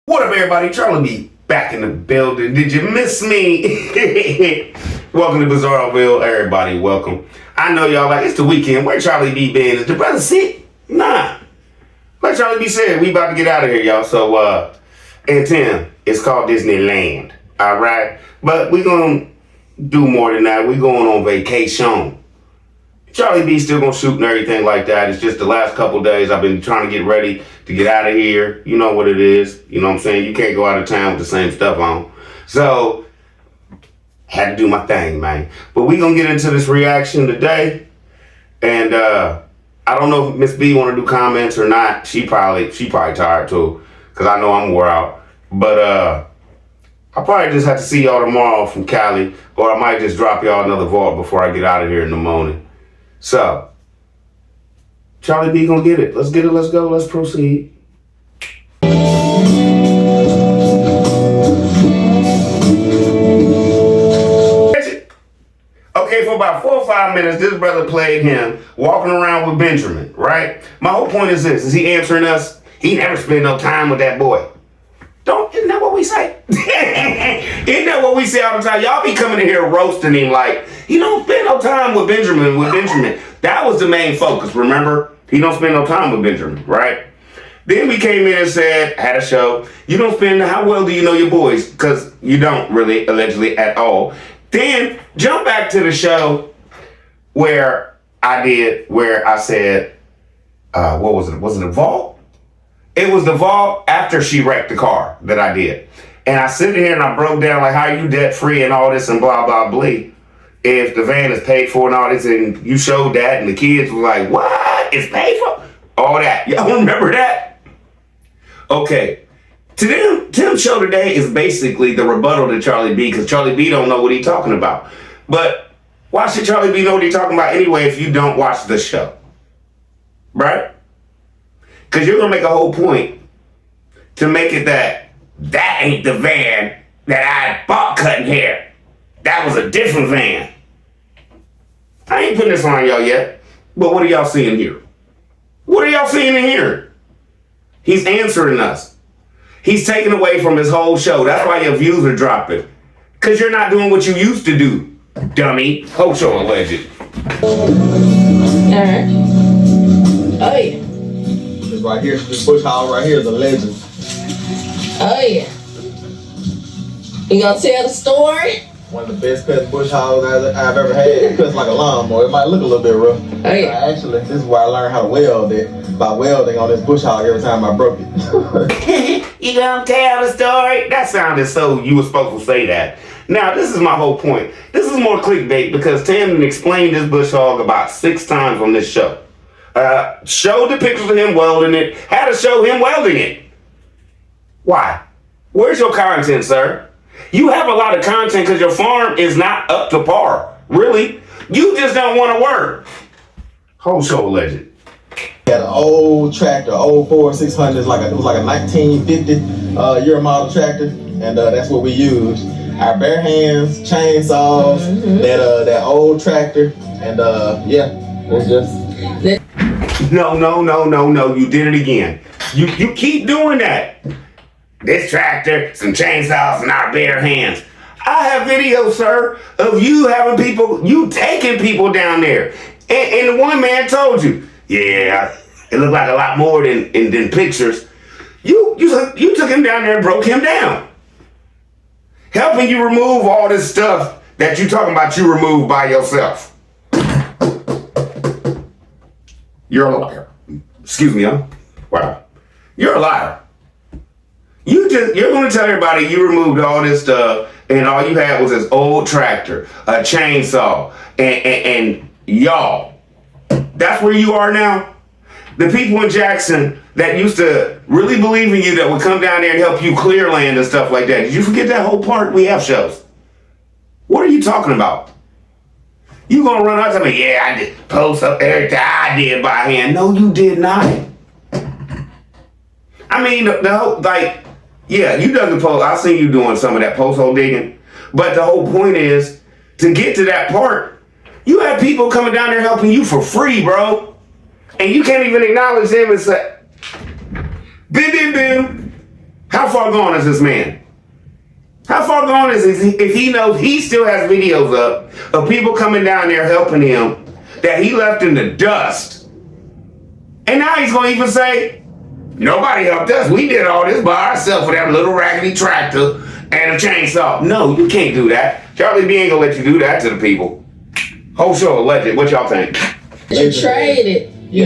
What up, everybody? Charlie B back in the building. Did you miss me? Welcome to Bizarreville, everybody. Welcome. I know y'all like, it's the weekend. Where Charlie B been? Is the brother sick? Nah. Like Charlie B said, we about to get out of here, y'all. So, and Tim, it's called Disneyland. All right? But we gonna do more than that. We going on vacation. Charlie B still gonna shoot and everything like that. It's just the last couple days I've been trying to get ready to get out of here. You know what it is. You know what I'm saying? You can't go out of town with the same stuff on. So, had to do my thing, man. But we gonna get into this reaction today. And I don't know if Miss B wanna do comments or not. She probably tired too. Cause I know I'm wore out. But I'll probably just have to see y'all tomorrow from Cali. Or I might just drop y'all another vault before I get out of here in the morning. So, Charlie B gonna get it. Let's get it, let's go, let's proceed. Okay, for about 4 or 5 minutes, this brother played him walking around with Benjamin, right? My whole point is this, is he answering us? He never spent no time with that boy. Isn't that what we say? Isn't that what we say all the time? Y'all be coming in here roasting him like, he don't spend no time with Benjamin. That was the main focus, remember? He don't spend no time with Benjamin, right? Then we came in and said, had a show, you don't spend, how well do you know your boys? Because you don't really, allegedly, at all. Then jump back to the show where I said, what was it? Was it a vault? It was the vault after she wrecked the car that I did. And I sit here and I broke down like, how are you debt free and all this and blah, blah, blah. If the van is paid for and all this, and you showed that and the kids were like, what? It's paid for? All that. Y'all remember that? Okay. Tim's show today is basically the rebuttal to Charlie B, because Charlie B don't know what he's talking about. But why should Charlie B know what he's talking about anyway if you don't watch the show? Right? Because you're going to make a whole point to make it that ain't the van that I bought cutting hair. That was a different van. I ain't putting this on y'all yet, but what are y'all seeing here? What are y'all seeing and hearing? He's answering us. He's taking away from his whole show. That's why your views are dropping. Because you're not doing what you used to do, dummy. Whole show alleged. Alright. Oh, yeah. This right here, this bush hog right here is a legend. Oh, yeah. You gonna tell the story? One of the best cut bush hogs I've ever had. It cuts like a lawnmower. It might look a little bit rough. Oh, yeah. Actually, this is where I learned how to weld it. By welding on this bush hog every time I broke it. You gonna tell the story? That sounded so you were supposed to say that. Now, this is my whole point. This is more clickbait because Tam explained this bush hog about 6 times on this show. Showed the pictures of him welding it. Had to show him welding it. Why? Where's your content, sir? You have a lot of content because your farm is not up to par. Really? You just don't want to work. Whole show alleged. Had an old tractor, old Ford 600. It was like a 1950 year model tractor, and that's what we used. Our bare hands, chainsaws, that old tractor, and yeah, it's just. No, you did it again. You keep doing that. This tractor, some chainsaws, and our bare hands. I have videos, sir, of you having people, you taking people down there. And the one man told you, yeah, it looked like a lot more than pictures. You took him down there and broke him down. Helping you remove all this stuff that you talking about you removed by yourself. You're a liar. Excuse me, huh? Wow. You're a liar. You're going to tell everybody you removed all this stuff and all you had was this old tractor, a chainsaw, and y'all. That's where you are now? The people in Jackson that used to really believe in you that would come down there and help you clear land and stuff like that. Did you forget that whole part? We have shows. What are you talking about? You gonna run out to me? Yeah, I did post up everything I did by hand. No, you did not. I mean, yeah, you done the post. I seen you doing some of that post hole digging. But the whole point is, to get to that part, you have people coming down there helping you for free, bro. And you can't even acknowledge them and say, bim, bim, bim. How far gone is this man? How far gone is he if he knows he still has videos up of people coming down there helping him that he left in the dust? And now he's going to even say, nobody helped us. We did all this by ourselves with that little raggedy tractor and a chainsaw. No, you can't do that. Charlie B ain't going to let you do that to the people. Whole show alleged. What y'all think? You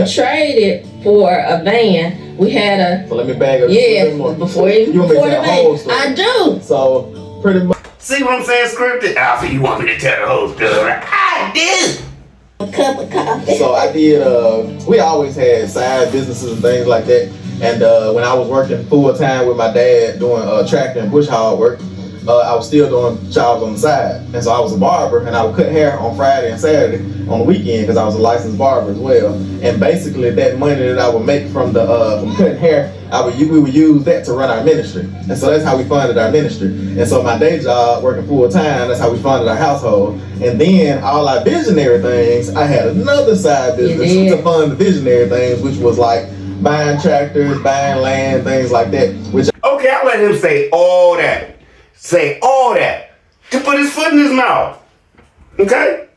traded for a van. We had a So let me bag up. before the van. I do. So pretty much. See what I'm saying, scripted? So you want me to tell the whole story? I do. A cup of coffee. So I did. We always had side businesses and things like that. And when I was working full time with my dad doing tractor and bush hog work, I was still doing jobs on the side. And so I was a barber, and I would cut hair on Friday and Saturday on the weekend because I was a licensed barber as well. And basically, that money that I would make from the from cutting hair, we would use that to run our ministry. And so that's how we funded our ministry. And so my day job, working full time, that's how we funded our household. And then all our visionary things, I had another side business to fund the visionary things, which was like buying tractors, buying land, things like that. Which okay, I'll let him say all that. Say all that to put his foot in his mouth. Okay?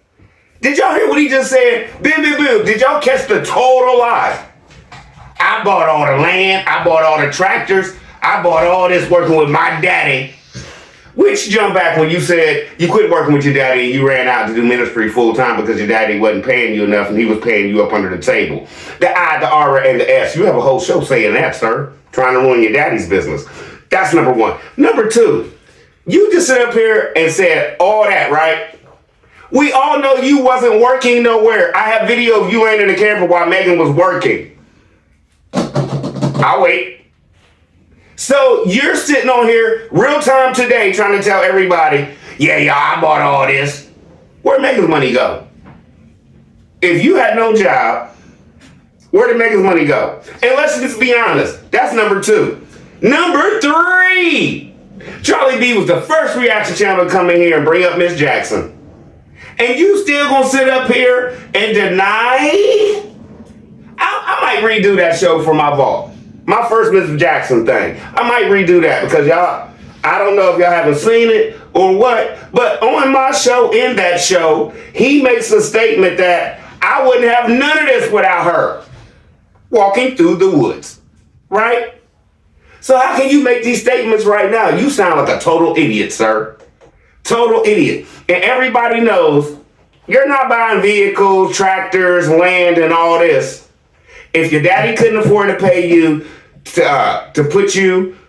Did y'all hear what he just said? Bim, bim, bim. Did y'all catch the total lie? I bought all the land. I bought all the tractors. I bought all this working with my daddy. Which jump back when you said you quit working with your daddy and you ran out to do ministry full time because your daddy wasn't paying you enough and he was paying you up under the table. The I, the R, and the S. You have a whole show saying that, sir. Trying to ruin your daddy's business. That's number one. Number two. You just sit up here and said all that, right? We all know you wasn't working nowhere. I have video of you laying in the camper while Megan was working. I'll wait. So you're sitting on here real time today trying to tell everybody, yeah, I bought all this. Where'd Megan's money go? If you had no job, where did Megan's money go? And let's just be honest, that's number two. Number three. Charlie B was the first reaction channel to come in here and bring up Miss Jackson. And you still gonna sit up here and deny? I might redo that show for my vault. My first Miss Jackson thing. I might redo that because y'all, I don't know if y'all haven't seen it or what, but on my show, in that show, he makes a statement that I wouldn't have none of this without her walking through the woods, right? So how can you make these statements right now? You sound like a total idiot, sir. Total idiot. And everybody knows you're not buying vehicles, tractors, land, and all this. If your daddy couldn't afford to pay you to put you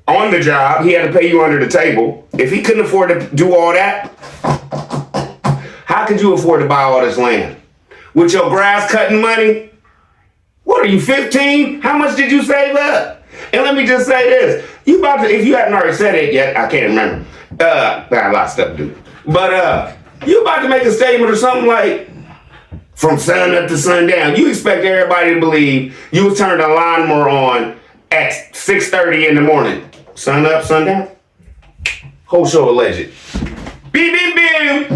on the job, he had to pay you under the table. If he couldn't afford to do all that, how could you afford to buy all this land? With your grass cutting money? What are you, 15? How much did you save up? And let me just say this. You about to, if you haven't already said it yet, I can't remember. I got a lot of stuff to do. But you about to make a statement or something like, from sun up to sundown. You expect everybody to believe you was turning a lawnmower on at 6:30 in the morning. Sun up, sundown? Whole show alleged. Beep, beep, beep.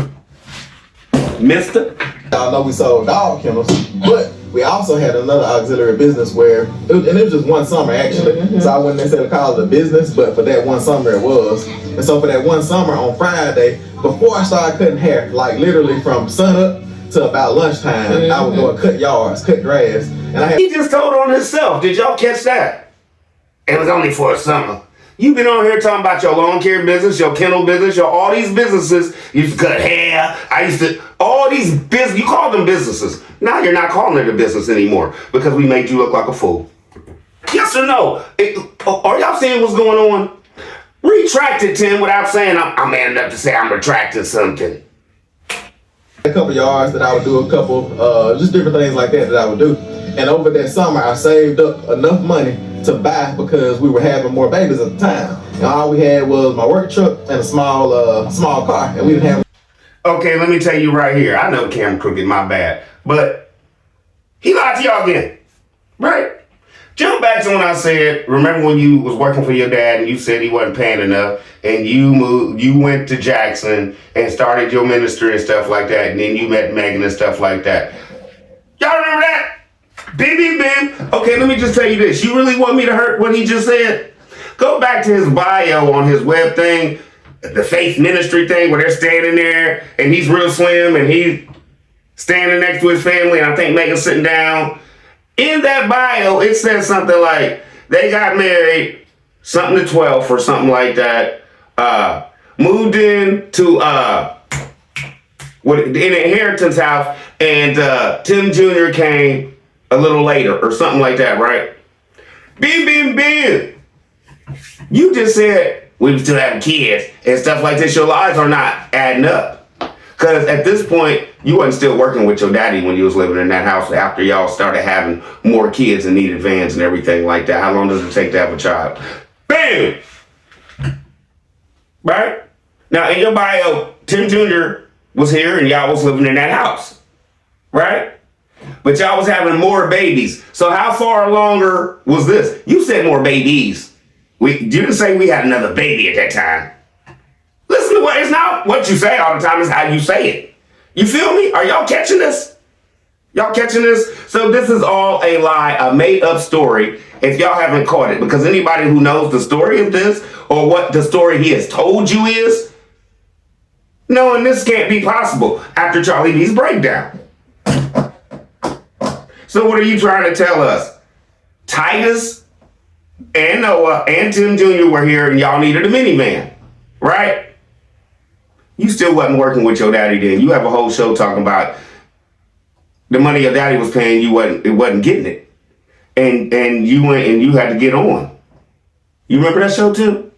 Mister? Y'all know we sold dog kennels, but we also had another auxiliary business where, it was just one summer actually, so I wouldn't necessarily call it a business, but for that one summer it was. And so for that one summer on Friday, before I started cutting hair, like literally from sunup to about lunchtime, I would go and cut yards, cut grass, and I had— He just told on himself. Did y'all catch that? It was only for a summer. You've been on here talking about your lawn care business, your kennel business, all these businesses. You used to cut hair. All these business, you call them businesses. Now you're not calling it a business anymore because we made you look like a fool. Yes or no? Are y'all seeing what's going on? Retract it, Tim, without saying I'm man enough to say I'm retracting something. a couple yards that I would do, a couple, just different things like that I would do. And over that summer, I saved up enough money to buy because we were having more babies at the time. And all we had was my work truck and a small car, and we didn't have. Okay, let me tell you right here. I know Cam Crooked, my bad, but he lied to y'all again, right? Jump back to when I said, remember when you was working for your dad and you said he wasn't paying enough, and you went to Jackson and started your ministry and stuff like that, and then you met Megan and stuff like that. Y'all remember that? Bim, bim, bim. Okay, let me just tell you this. You really want me to hurt what he just said? Go back to his bio on his web thing, the faith ministry thing where they're standing there and he's real slim and he's standing next to his family and I think Megan's sitting down. In that bio, it says something like they got married, something to 12 or something like that. Moved in to an inheritance house, and Tim Jr. came a little later or something like that, right? Bim. You just said we were still having kids and stuff like this. Your lives are not adding up. Because at this point, you wasn't still working with your daddy when you was living in that house after y'all started having more kids and needed vans and everything like that. How long does it take to have a child? Bam! Right? Now, in your bio, Tim Jr. was here and y'all was living in that house. Right? But y'all was having more babies. So how far longer was this? You said more babies. You didn't say we had another baby at that time. Listen to what, it's not what you say all the time, it's how you say it. You feel me? Are y'all catching this? Y'all catching this? So this is all a lie, a made up story, if y'all haven't caught it. Because anybody who knows the story of this, or what the story he has told you is, knowing this can't be possible after Charlie B's breakdown. So what are you trying to tell us? Titus and Noah and Tim Jr. were here and y'all needed a minivan, right? You still wasn't working with your daddy then. You have a whole show talking about the money your daddy was paying, you wasn't getting it. And you went and you had to get on. You remember that show too?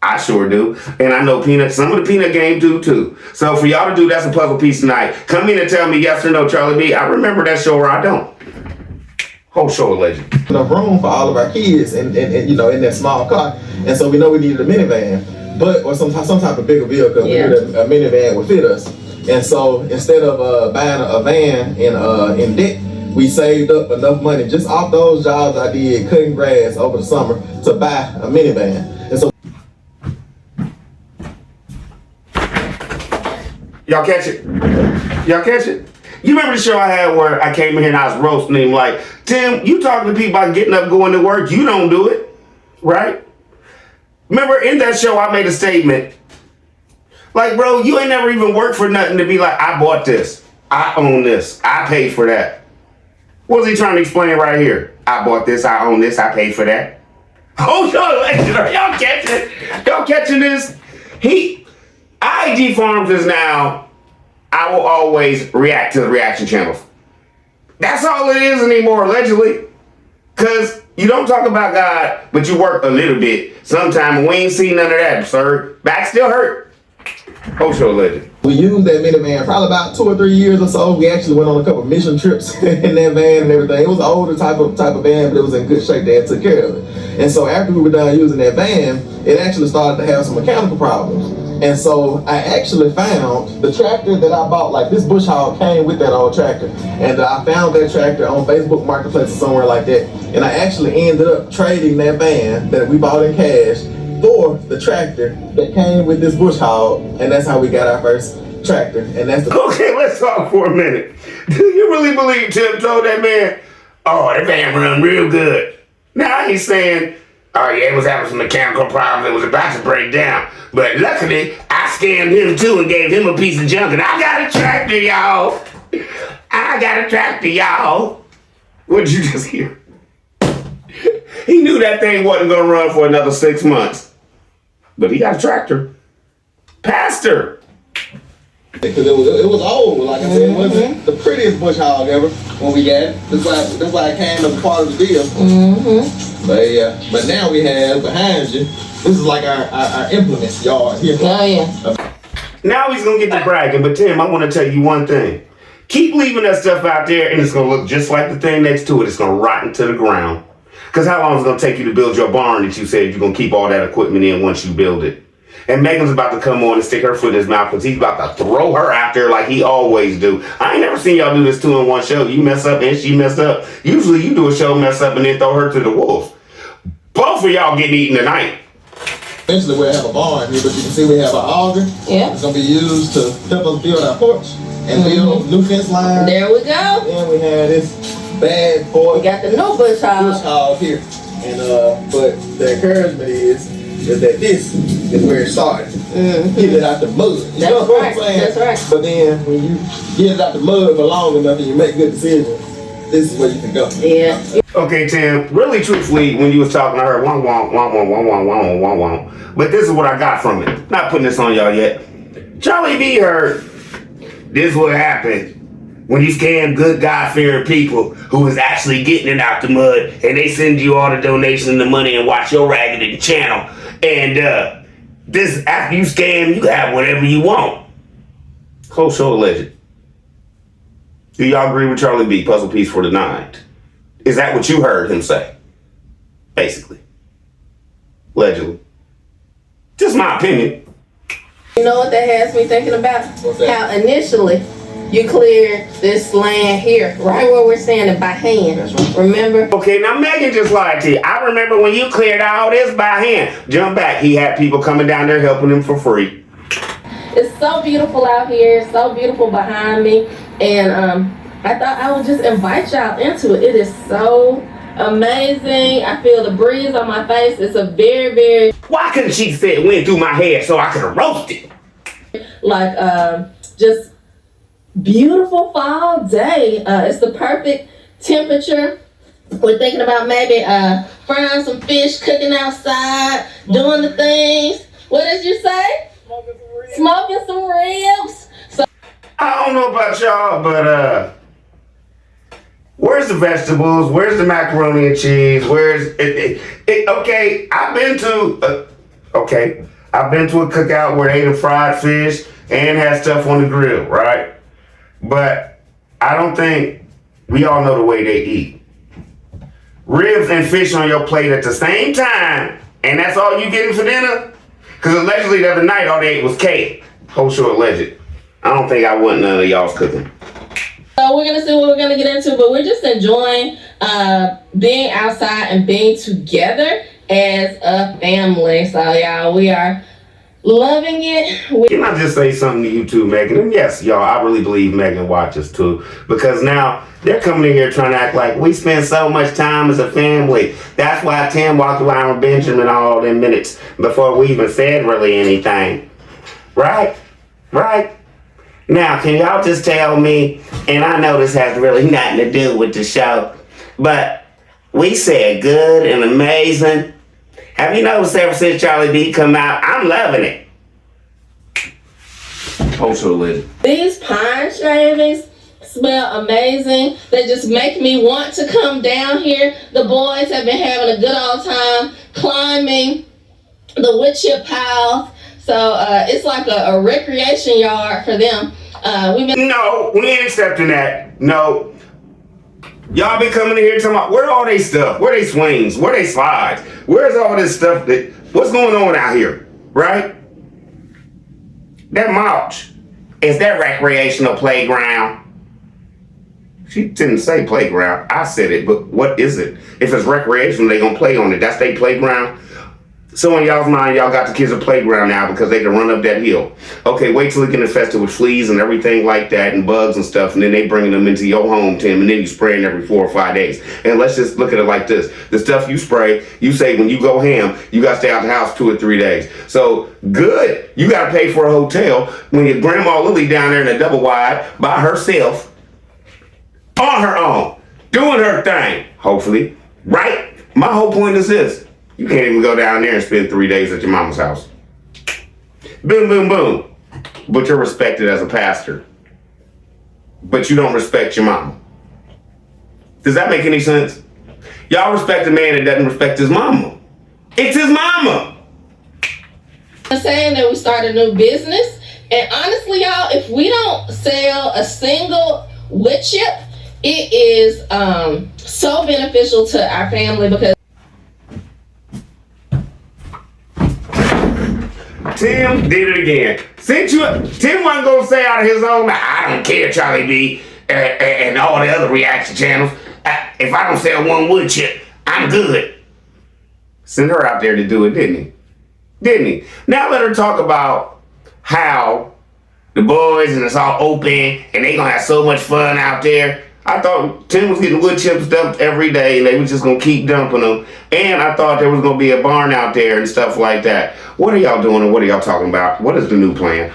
I sure do. And I know some of the Peanut Game do too. So for y'all to do That's a Puzzle Piece tonight, come in and tell me yes or no, Charlie B. I remember that show or I don't. Whole show of legend. Enough room for all of our kids and you know, in that small car. And so we know we needed a minivan. Or some type of bigger vehicle. Yeah. A minivan would fit us. And so instead of buying a van in debt, we saved up enough money just off those jobs I did cutting grass over the summer to buy a minivan. And so y'all catch it? Y'all catch it? You remember the show I had where I came in here and I was roasting him like, Tim, you talking to people about getting up, going to work, you don't do it, right? Remember in that show I made a statement like, bro, you ain't never even worked for nothing to be like, I bought this, I own this, I paid for that. What's he trying to explain right here? I bought this, I own this, I paid for that. Oh, y'all catching it? Y'all catching this? IG Farms is now, I will always react to the reaction channels. That's all it is anymore, allegedly. Because you don't talk about God, but you work a little bit. Sometimes we ain't seen none of that, sir. Back still hurt. Whole show legend. we used that minivan probably about 2 or 3 years or so. We actually went on a couple mission trips in that van and everything. It was an older type of van, but it was in good shape. Dad took care of it. And so after we were done using that van, it actually started to have some mechanical problems. And so I actually found the tractor that I bought, like this bush hog came with that old tractor. And I found that tractor on Facebook Marketplace or somewhere like that. And I actually ended up trading that van that we bought in cash for the tractor that came with this bush hog. And that's how we got our first tractor. And that's the Okay, let's talk for a minute. Do you really believe Tim told that man, oh, that van run real good? Now he's saying, oh yeah, it was having some mechanical problems. It was about to break down. But luckily, I scammed him too and gave him a piece of junk. And I got a tractor, y'all. I got a tractor, y'all. What did you just hear? He knew that thing wasn't going to run for another 6 months. But he got a tractor. Pastor. Because it was old, like I said, it wasn't the prettiest bush hog ever when we got it. That's why it came as a part of the deal. But now we have behind you, this is like our implements yard here. Oh yeah. Now he's going to get to bragging, but Tim, I want to tell you one thing. Keep leaving that stuff out there and it's going to look just like the thing next to it. It's going to rot into the ground. Because how long is it going to take you to build your barn that you said you're going to keep all that equipment in once you build it? And Megan's about to come on and stick her foot in his mouth because he's about to throw her out there like he always do. I ain't never seen y'all do this 2 in 1 show. You mess up and she mess up. Usually you do a show, mess up, and then throw her to the wolves. Both of y'all getting eaten tonight. Eventually we'll have a barn here, but you can see we have an auger. Yeah. It's going to be used to help us build our porch and build new fence lines. There we go. And we have this bad boy We got the new bush hog. bush hog here. And but the encouragement is that this is where it started. Get it out the mud. You know what I'm saying? That's right. But then when you get it out the mud for long enough and you make good decisions, this is where you can go. Yeah. Okay, Tim, really truthfully, when you was talking to her, but this is what I got from it. Not putting this on y'all yet. Charlie B heard this is what happened when you scam good God-fearing people who is actually getting it out the mud and they send you all the donations and the money and watch your raggedy channel. And this after you scam, you have whatever you want. Cold show alleged. Do y'all agree with Charlie B? Puzzle piece for the night. Is that what you heard him say? Basically. Allegedly. Just my opinion. You know what that has me thinking about? What's that? How initially you cleared this land here, right where we're standing, by hand. That's right. Remember? Okay, now Megan just lied to you. I remember when you cleared all this by hand. Jump back. He had people coming down there helping him for free. It's so beautiful out here. It's so beautiful behind me. And I thought I would just invite y'all into it. It is so amazing. I feel the breeze on my face. It's a very, very, Why couldn't she say it went through my head so I could have roasted? like, just beautiful fall day. It's the perfect temperature. We're thinking about maybe frying some fish, cooking outside, doing the things. What did you say? Smoking some ribs. So I don't know about y'all, but where's the vegetables? Where's the macaroni and cheese? Where's it? Okay, I've been to a cookout where they done fried fish and had stuff on the grill, right? But I don't think we all know the way they eat. Ribs and fish on your plate at the same time, and that's all you getting for dinner? Because allegedly the other night all they ate was cake. Whole show alleged. I don't think I want none of y'all's cooking. So we're gonna see what we're gonna get into, but we're just enjoying being outside and being together as a family. So y'all, we are loving it. Can I just say something to you too, Megan? And yes, y'all, I really believe Megan watches too. Because now they're coming in here trying to act like we spend so much time as a family. That's why Tim walked around with Benjamin all them minutes before we even said really anything. Right? Right? Now, can y'all just tell me, and I know this has really nothing to do with the show, but we said good and amazing. Have you noticed ever since Charlie B come out, I'm loving it. Also lit. These pine shavings smell amazing. They just make me want to come down here. The boys have been having a good old time climbing the wood chip piles. So it's like a recreation yard for them. No, we ain't accepting that. No. Y'all be coming in here talking about where all they stuff? Where they swings? Where they slides? Where's all this stuff what's going on out here? Right? That mulch. Is that recreational playground? She didn't say playground. I said it, but what is it? If it's recreational, they gonna play on it. That's their playground. So in y'all's mind, y'all got the kids a playground now because they can run up that hill. Okay, wait till it get infested with fleas and everything like that and bugs and stuff, and then they bringing them into your home, Tim, and then you spraying every 4 or 5 days. And let's just look at it like this. The stuff you spray, you say when you go ham, you got to stay out the house 2 or 3 days. So good, you got to pay for a hotel when your grandma Lily down there in a double wide by herself, on her own, doing her thing, hopefully, right? My whole point is this. You can't even go down there and spend 3 days at your mama's house. Boom, boom, boom. But you're respected as a pastor. But you don't respect your mama. Does that make any sense? Y'all respect a man that doesn't respect his mama. It's his mama. I'm saying that we start a new business. And honestly, y'all, if we don't sell a single wood chip, it is so beneficial to our family because Tim did it again. Tim wasn't gonna say out of his own mouth, I don't care, Charlie B, and all the other reaction channels. If I don't sell one wood chip, I'm good. Send her out there to do it, didn't he? Didn't he? Now let her talk about how the boys and it's all open and they gonna have so much fun out there. I thought Tim was getting wood chips dumped every day and they was just going to keep dumping them. And I thought there was going to be a barn out there and stuff like that. What are y'all doing and what are y'all talking about? What is the new plan?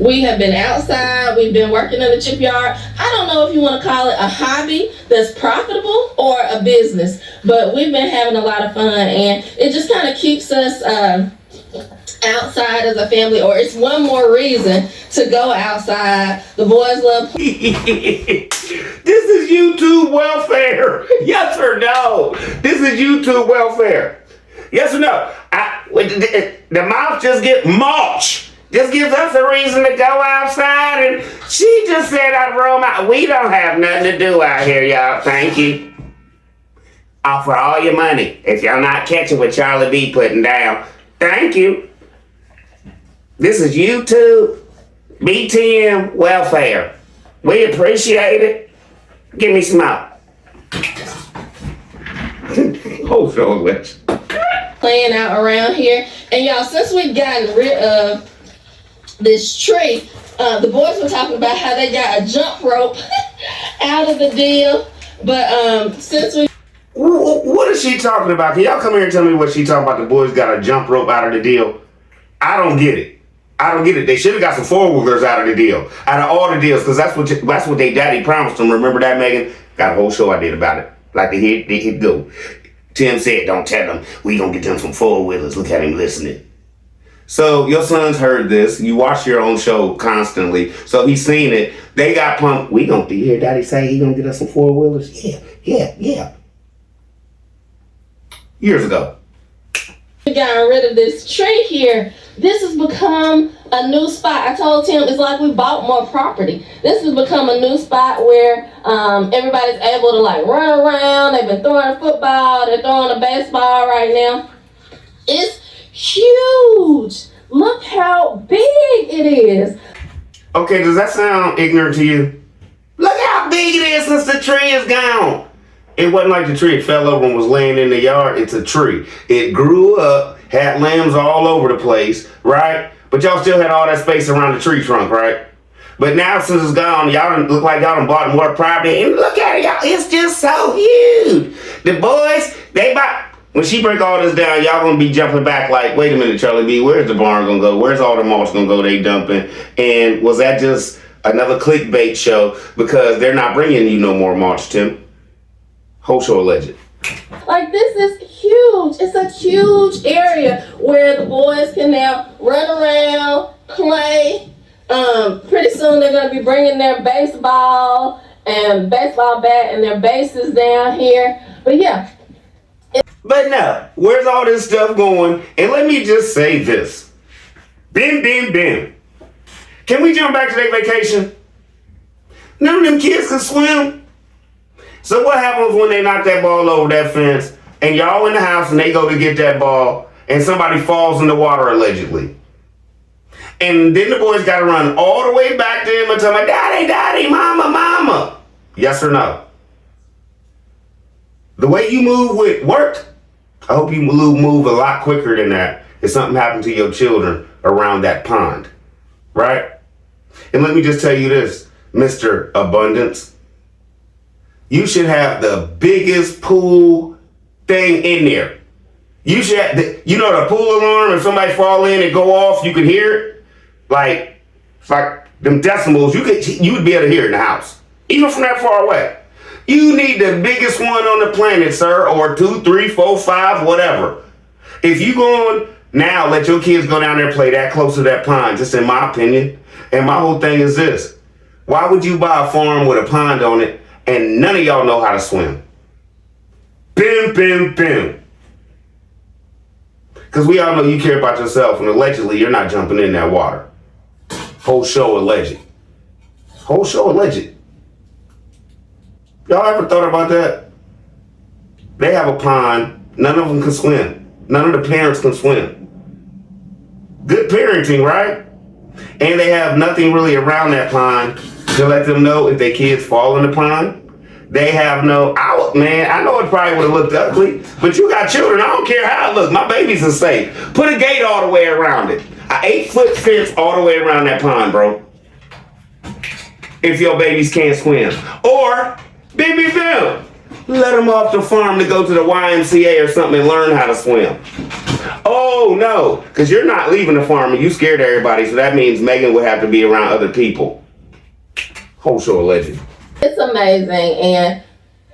We have been outside. We've been working in the chip yard. I don't know if you want to call it a hobby that's profitable or a business, but we've been having a lot of fun, and it just kind of keeps us outside as a family, or it's one more reason to go outside. The boys love. This is YouTube welfare. Yes or no? This is YouTube welfare. Yes or no? The mouth just get mulch. Just gives us a reason to go outside, and she just said I'd roam out. We don't have nothing to do out here, y'all. Thank you. Offer all your money if y'all not catching what Charlie B putting down. Thank you. This is YouTube BTM welfare. We appreciate it. Give me some more. Oh, so much. Playing out around here, and y'all, since we've gotten rid of this tree, the boys were talking about how they got a jump rope out of the deal, but since we... What is she talking about? Can y'all come here and tell me what she talking about? The boys got a jump rope out of the deal. I don't get it. They should have got some four-wheelers out of the deal, out of all the deals, because that's what they daddy promised them. Remember that, Megan? Got a whole show I did about it. Like they hit go. Tim said, don't tell them. We gonna get them some four-wheelers. Look at him listening. So your son's heard this. You watch your own show constantly. So he's seen it. They got pumped. Do you hear Daddy say he gonna get us some four-wheelers? Yeah. Years ago. We got rid of this tree here. This has become a new spot. I told Tim it's like we bought more property. This has become a new spot where everybody's able to like run around. They've been throwing football. They're throwing a baseball right now. It's huge. Look how big it is. Okay, does that sound ignorant to you? Look how big it is since the tree is gone. It wasn't like the tree. It fell over and was laying in the yard. It's a tree. It grew up, had limbs all over the place, right? But y'all still had all that space around the tree trunk, right? But now since it's gone, y'all done look like y'all done bought more property. And look at it, y'all. It's just so huge. The boys, when she break all this down, y'all gonna be jumping back like, wait a minute, Charlie B, where's the barn gonna go? Where's all the mulch gonna go they dumping? And was that just another clickbait show because they're not bringing you no more mulch, Tim? Whole show alleged. Like, this is huge. It's a huge area where the boys can now run around, play. Pretty soon they're gonna be bringing their baseball and baseball bat and their bases down here. But yeah. But no, where's all this stuff going? And let me just say this. Bim. Can we jump back to their vacation? None of them kids can swim. So what happens when they knock that ball over that fence and y'all in the house and they go to get that ball and somebody falls in the water allegedly? And then the boys got to run all the way back to him and tell him, Daddy, Mama. Yes or no? The way you move with work, I hope you move a lot quicker than that if something happened to your children around that pond, right? And let me just tell you this, Mr. Abundance. You should have the biggest pool thing in there. You should have the pool alarm, if somebody fall in and go off, you could hear it. Like, it's like them decimals, you would be able to hear it in the house, even from that far away. You need the biggest one on the planet, sir, or 2, 3, 4, 5, whatever. If you going now, let your kids go down there and play that close to that pond, just in my opinion. And my whole thing is this. Why would you buy a farm with a pond on it and none of y'all know how to swim? Bim. Because we all know you care about yourself, and allegedly you're not jumping in that water. Whole show alleged. Y'all ever thought about that? They have a pond. None of them can swim. None of the parents can swim. Good parenting, right? And they have nothing really around that pond to let them know if their kids fall in the pond. They have no, I know it probably would have looked ugly, but you got children. I don't care how it looks. My babies are safe. Put a gate all the way around it. An 8-foot fence all the way around that pond, bro. if your babies can't swim. Or, beep, beep, beep. Let them off the farm to go to the YMCA or something and learn how to swim. Oh no, because you're not leaving the farm and you scared everybody, so that means Megan would have to be around other people. Whole show alleged. It's amazing, and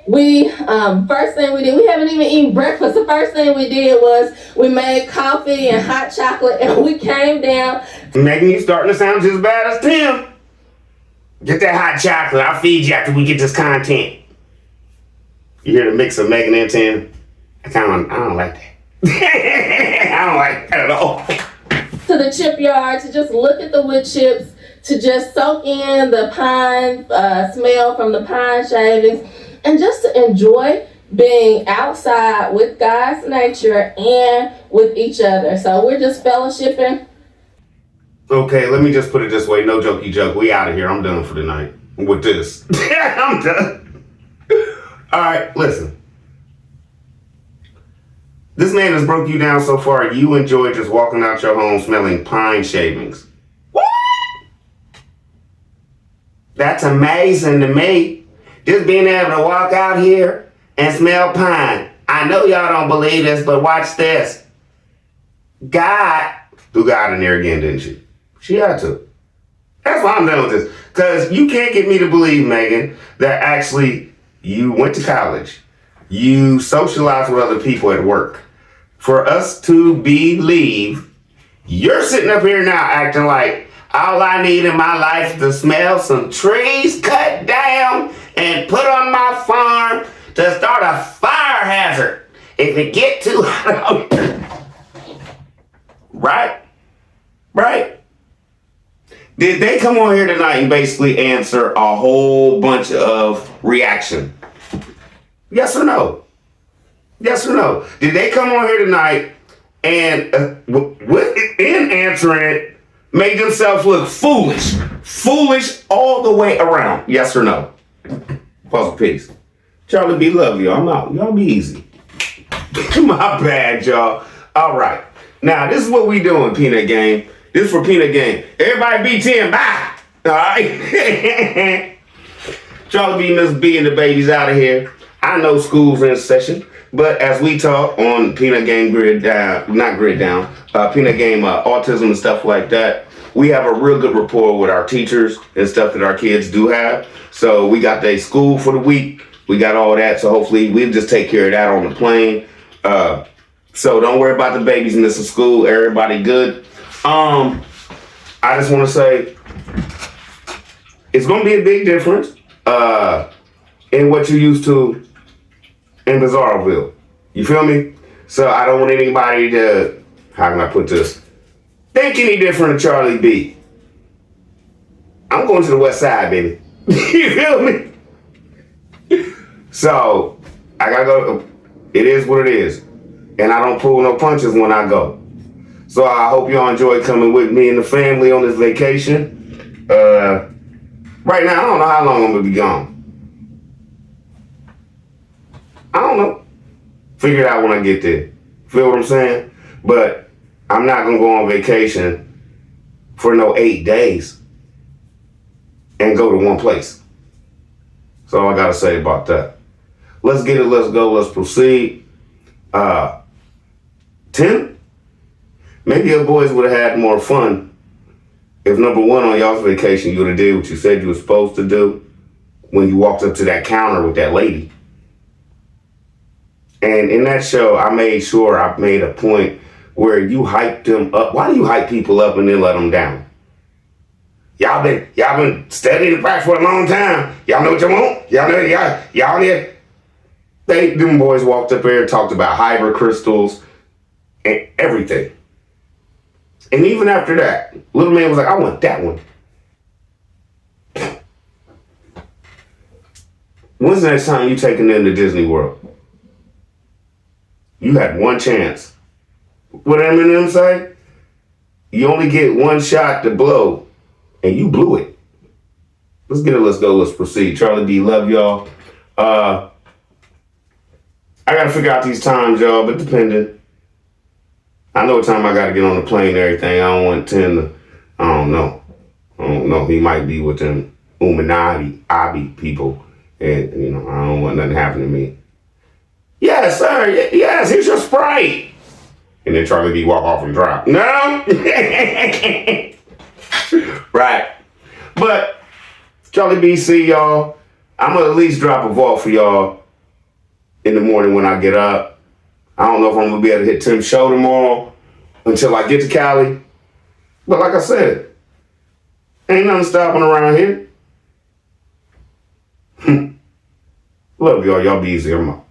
we first thing we did, we haven't even eaten breakfast. The first thing we did was we made coffee and hot chocolate, and we came down. Megan, you starting to sound just as bad as Tim. Get that hot chocolate. I'll feed you after we get this content. You hear the mix of Megan and Tim? I don't like that. I don't like that at all. To the chip yard to just look at the wood chips, to just soak in the pine smell from the pine shavings, and just to enjoy being outside with God's nature and with each other. So we're just fellowshipping. Okay, let me just put it this way. No jokey joke. We out of here. I'm done for the night with this. I'm done. All right, listen. This man has broke you down so far. You enjoy just walking out your home smelling pine shavings. What? That's amazing to me. Just being able to walk out here and smell pine. I know y'all don't believe this, but watch this. God threw God in there again, didn't she? She had to. That's why I'm done with this. Because you can't get me to believe, Megan, that actually you went to college. You socialized with other people at work. For us to believe, you're sitting up here now acting like all I need in my life is to smell some trees cut down and put on my farm to start a fire hazard if it get too hot. Right? Right? Did they come on here tonight and basically answer a whole bunch of reaction? Yes or no? Yes or no? Did they come on here tonight and in answering it, made themselves look foolish? Foolish all the way around. Yes or no? Puzzle piece. Charlie B, love you. I'm out. Y'all be easy. My bad, y'all. All right. Now, this is what we doing, Peanut Game. This is for Peanut Game. Everybody B10, bye. All right. Charlie B, Miss B, and the babies out of here. I know school's in session, but as we talk on Peanut Game Peanut Game autism and stuff like that, we have a real good rapport with our teachers and stuff that our kids do have. So we got their school for the week. We got all that. So hopefully we'll just take care of that on the plane. So don't worry about the babies missing school. Everybody good. I just want to say it's going to be a big difference in what you used to in Bizarroville. You feel me? So I don't want anybody to, how can I put this, think any different of Charlie B. I'm going to the west side, baby. You feel me? So I gotta go. It is what it is. And I don't pull no punches when I go. So I hope y'all enjoy coming with me and the family on this vacation. Right now, I don't know how long I'm gonna be gone. I don't know. Figure it out when I get there. Feel what I'm saying? But I'm not gonna go on vacation for no 8 days and go to one place. That's all I gotta say about that. Let's get it, let's go, let's proceed. Tim, maybe your boys would have had more fun if, number one, on y'all's vacation, you would have did what you said you were supposed to do when you walked up to that counter with that lady. And in that show, I made sure I made a point where you hyped them up. Why do you hype people up and then let them down? Y'all been studying the practice for a long time. Y'all know what you want? Y'all know y'all need. Them boys walked up there and talked about hybrid crystals and everything. And even after that, little man was like, I want that one. When's the next time you taking them to Disney World? You had one chance. What Eminem say? You only get one shot to blow, and you blew it. Let's get it, let's go, let's proceed. Charlie D, love y'all. I gotta figure out these times, y'all, but depending. I know what time I gotta get on the plane and everything. I don't want Tim to, I don't know. He might be with them Illuminati, Abi people. And, you know, I don't want nothing to happen to me. Yes, sir. Yes, here's your Sprite. And then Charlie B walk off and drop. No. Right. But Charlie B, see y'all. I'm going to at least drop a vault for y'all in the morning when I get up. I don't know if I'm going to be able to hit Tim's show tomorrow until I get to Cali. But like I said, ain't nothing stopping around here. Love y'all. Y'all be easy. I'm out.